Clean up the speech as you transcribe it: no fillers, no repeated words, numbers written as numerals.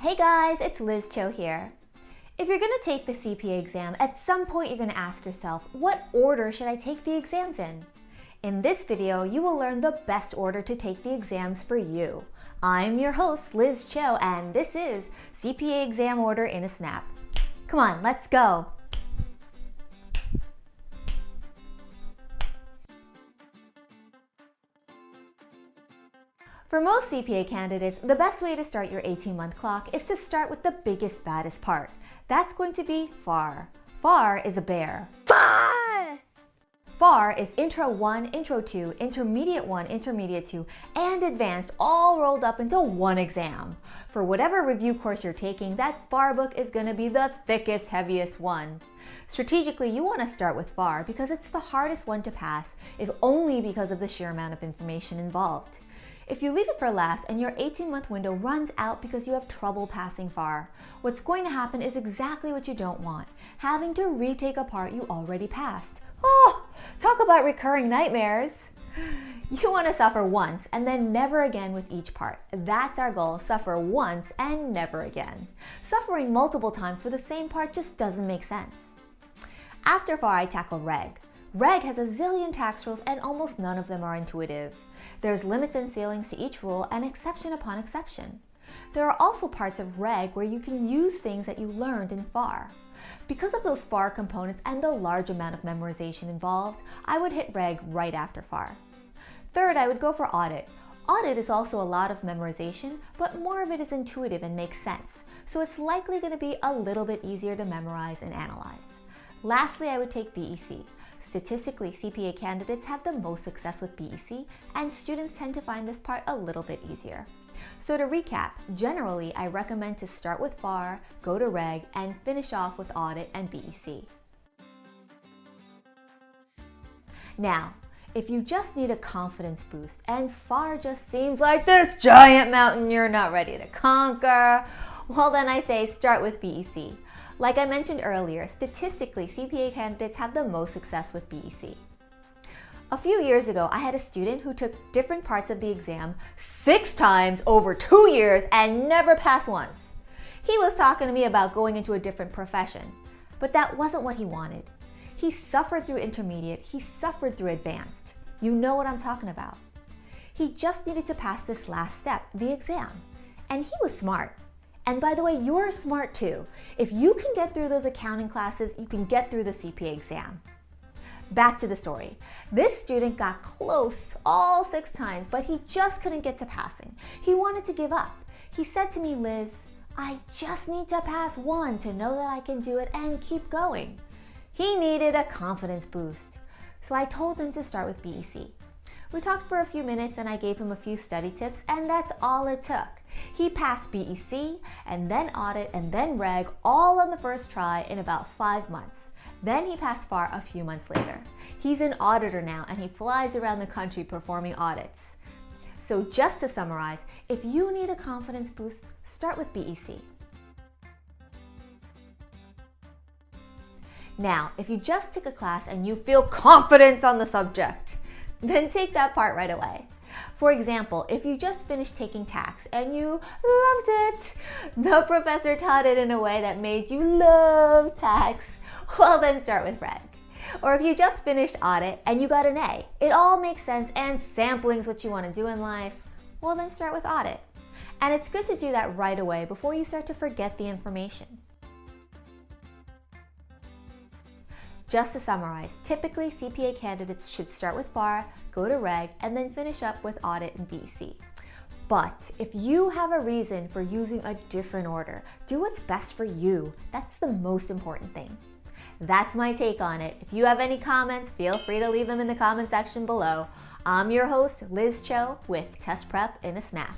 Hey guys, it's Liz Cho here. If you're going to take the CPA exam, at some point you're going to ask yourself, what order should I take the exams in? In this video, you will learn the best order to take the exams for you. I'm your host, Liz Cho, and this is CPA exam order in a snap. Come on, let's go. For most CPA candidates, the best way to start your 18-month clock is to start with the biggest, baddest part. That's going to be FAR. FAR is a bear. FAR! FAR is Intro 1, Intro 2, Intermediate 1, Intermediate 2, and Advanced all rolled up into one exam. For whatever review course you're taking, that FAR book is going to be the thickest, heaviest one. Strategically, you want to start with FAR because it's the hardest one to pass, if only because of the sheer amount of information involved. If you leave it for last and your 18-month window runs out because you have trouble passing FAR, what's going to happen is exactly what you don't want, having to retake a part you already passed. Oh, talk about recurring nightmares. You want to suffer once and then never again with each part. That's our goal, suffer once and never again. Suffering multiple times for the same part just doesn't make sense. After FAR, I tackled Reg. Reg has a zillion tax rules and almost none of them are intuitive. There's limits and ceilings to each rule and exception upon exception. There are also parts of Reg where you can use things that you learned in FAR. Because of those FAR components and the large amount of memorization involved, I would hit Reg right after FAR. Third, I would go for Audit. Audit is also a lot of memorization, but more of it is intuitive and makes sense, so it's likely going to be a little bit easier to memorize and analyze. Lastly, I would take BEC. Statistically, CPA candidates have the most success with BEC, and students tend to find this part a little bit easier. So to recap, generally I recommend to start with FAR, go to Reg, and finish off with Audit and BEC. Now, if you just need a confidence boost and FAR just seems like this giant mountain you're not ready to conquer, well then I say start with BEC. Like I mentioned earlier, statistically, CPA candidates have the most success with BEC. A few years ago, I had a student who took different parts of the exam 6 times over 2 years and never passed once. He was talking to me about going into a different profession, but that wasn't what he wanted. He suffered through intermediate, he suffered through advanced. You know what I'm talking about. He just needed to pass this last step, the exam, and he was smart. And by the way, you're smart too. If you can get through those accounting classes, you can get through the CPA exam. Back to the story. This student got close all 6 times, but he just couldn't get to passing. He wanted to give up. He said to me, Liz, I just need to pass one to know that I can do it and keep going. He needed a confidence boost. So I told him to start with BEC. We talked for a few minutes and I gave him a few study tips, and that's all it took. He passed BEC, and then Audit, and then Reg, all on the first try in about 5 months. Then he passed FAR a few months later. He's an auditor now, and he flies around the country performing audits. So just to summarize, if you need a confidence boost, start with BEC. Now, if you just took a class and you feel confident on the subject, then take that part right away. For example, if you just finished taking tax and you loved it, the professor taught it in a way that made you love tax, well then start with Reg. Or if you just finished Audit and you got an A, it all makes sense and sampling's what you want to do in life, well then start with Audit. And it's good to do that right away before you start to forget the information. Just to summarize, typically CPA candidates should start with FAR, go to Reg, and then finish up with Audit and BEC. But if you have a reason for using a different order, do what's best for you. That's the most important thing. That's my take on it. If you have any comments, feel free to leave them in the comment section below. I'm your host, Liz Cho, with Test Prep in a Snap.